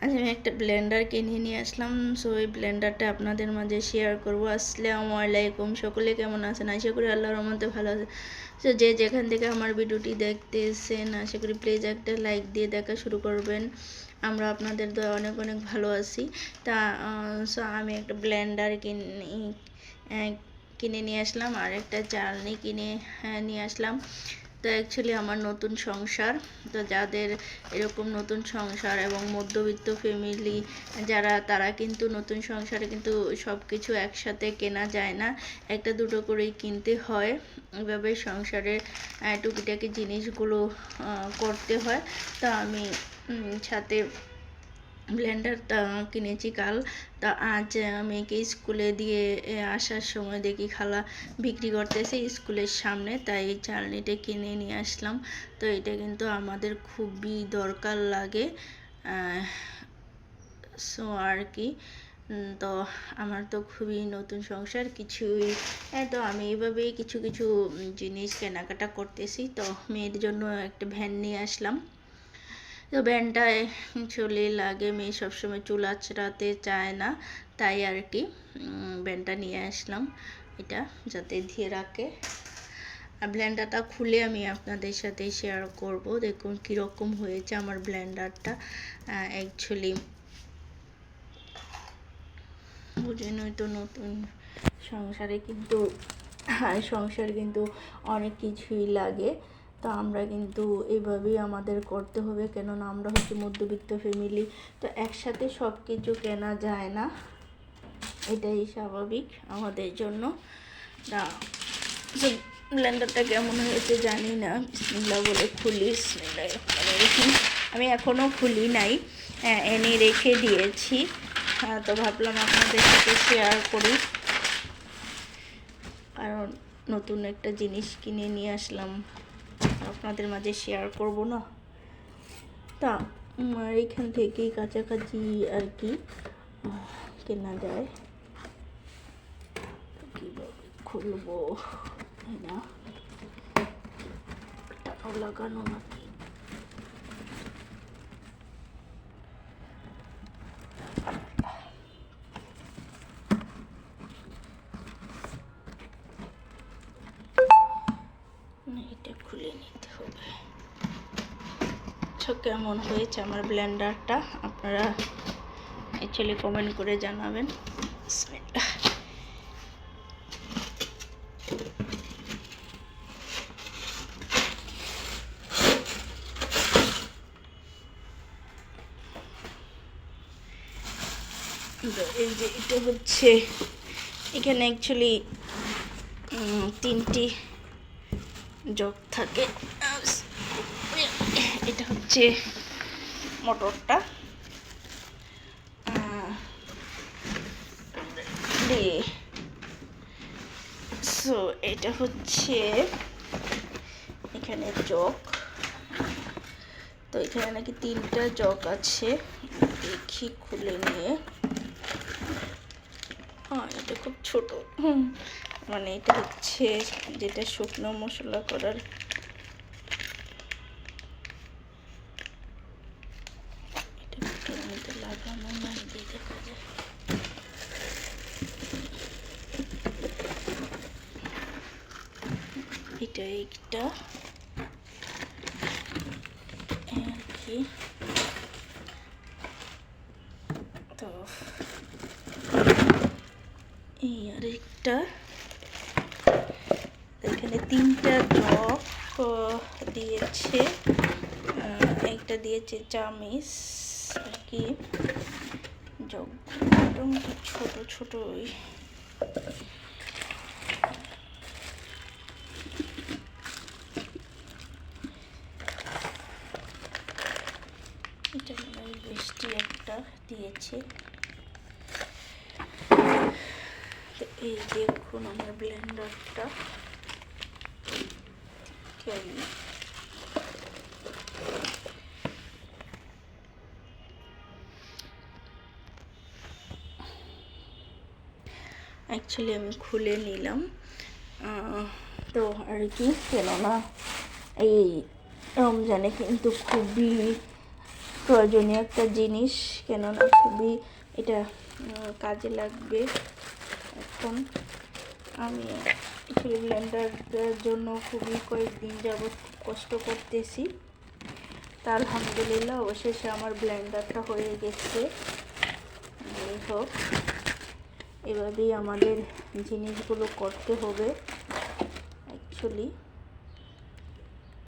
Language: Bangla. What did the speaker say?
আজ আমি একটা ব্লেন্ডার কিনে নিয়ে আসলাম। সো এই ব্লেন্ডারটা আপনাদের মাঝে শেয়ার করবো। আসসালামু আলাইকুম, সকলে কেমন আছেন? আশা করি আল্লাহর রহমতে ভালো আছে। সো যে যেখান থেকে আমার ভিডিওটি দেখতেছেন, আশা করি প্লিজ একটা লাইক দিয়ে দেখা শুরু করবেন। আমরা আপনাদের দয়া অনেক অনেক ভালো আছি। তা সো আমি একটা ব্লেন্ডার কিনে নিয়ে আসলাম, আর একটা চালনি কিনে নিয়ে আসলাম। তো অ্যাকচুয়ালি আমার নতুন সংসার, তো যাদের এরকম নতুন সংসার এবং মধ্যবিত্ত ফ্যামিলি যারা, তারা কিন্তু নতুন সংসারে কিন্তু সব কিছু একসাথে কেনা যায় না, একটা দুটো করেই কিনতে হয়। এভাবে সংসারের টুকিটাকি জিনিসগুলো করতে হয়। তা আমি সাথে ব্লেন্ডারটা কিনেছি কাল। তা আজ মেয়েকে স্কুলে দিয়ে আসার সময় দেখি খালা বিক্রি করতেছে স্কুলের সামনে, তাই এই চালনিটা কিনে নিয়ে আসলাম। তো এটা কিন্তু আমাদের খুবই দরকার লাগে। সো আর কি, তো আমার তো খুবই নতুন সংসার কিছুই, তো আমি এইভাবেই কিছু কিছু জিনিস কেনাকাটা করতেছি। তো মেয়ের জন্য একটা ভ্যান নিয়ে আসলাম। তো ভ্যানটায় চলে লাগে, মেয়ে সবসময় চুল আঁচড়াতে চায় না, তাই আর কি ভ্যানটা নিয়ে আসলাম, এটা যাতে ধীরে রাখে। আর ব্লেন্ডারটা খুলে আমি আপনাদের সাথে শেয়ার করব। দেখুন কীরকম হয়েছে আমার ব্লেন্ডারটা। অ্যাকচুয়ালি বুঝেনই তো, নতুন সংসারে কিন্তু সংসার কিন্তু অনেক কিছুই লাগে। তো আমরা কিন্তু এইভাবেই আমাদের করতে হবে, কেননা আমরা হচ্ছে মধ্যবিত্ত ফ্যামিলি, তো একসাথে সব কিছু কেনা যায় না, এটাই স্বাভাবিক আমাদের জন্য। না, ব্লেন্ডারটা কেমন হয়েছে জানি না, বিসমিল্লাহ বলে খুলি। বিসমিল্লাহ আমি এখনও খুলি নাই, এনে রেখে দিয়েছি। তো ভাবলাম আপনাদের সাথে শেয়ার করি, কারণ নতুন একটা জিনিস কিনে নিয়ে আসলাম, আপনাদের মাঝে শেয়ার করব না। তা আমার এখান থেকেই কাছাকাছি আর কি কেনা যায়। কীভাবে খুলবো না, টাকাও লাগানো নাকি? এটা খুলে নিতে হবে। কেমন হয়েছে আমার ব্লেন্ডারটা আপনারা অ্যাকচুয়ালি কমেন্ট করে জানাবেন। এই যে এটা হচ্ছে, এখানে অ্যাকচুয়ালি 3টি জগ থাকে। এটা হচ্ছে মোটরটা, সো এটা হচ্ছে এখানে জগ। তো এখানে নাকি 3টা জগ আছে, দেখি খুলে নিয়ে। এটা খুব ছোট, মানে এটা হচ্ছে যেটা শুকনো মশলা করার। এটা লাগানো নাই, দেখা যায়। এটা একটা কি, তো এই আরেকটা, এখানে 3টা জগ দিয়েছে, একটা দিয়েছে চামিচ আর কি। জগ মোটামুটি ছোট ছোট, এটা বেশি একটা দিয়েছে। তো এই দেখুন আমার ব্লেন্ডারটা কেমন। অ্যাকচুয়ালি আমি খুলে নিলাম, তো আর কি, কেননা এই রমজানে কিন্তু খুবই প্রয়োজনীয় একটা জিনিস, কেননা খুবই এটা কাজে লাগবে। এখন আমি অ্যাকচুয়ালি ব্লেন্ডারের জন্য খুবই কয়েকদিন যাবৎ কষ্ট করতেছি, তা আলহামদুলিল্লাহ অবশেষে আমার ব্লেন্ডারটা হয়ে গেছে। যাই হোক, এভাবেই আমাদের জিনিসগুলো করতে হবে অ্যাকচুয়ালি।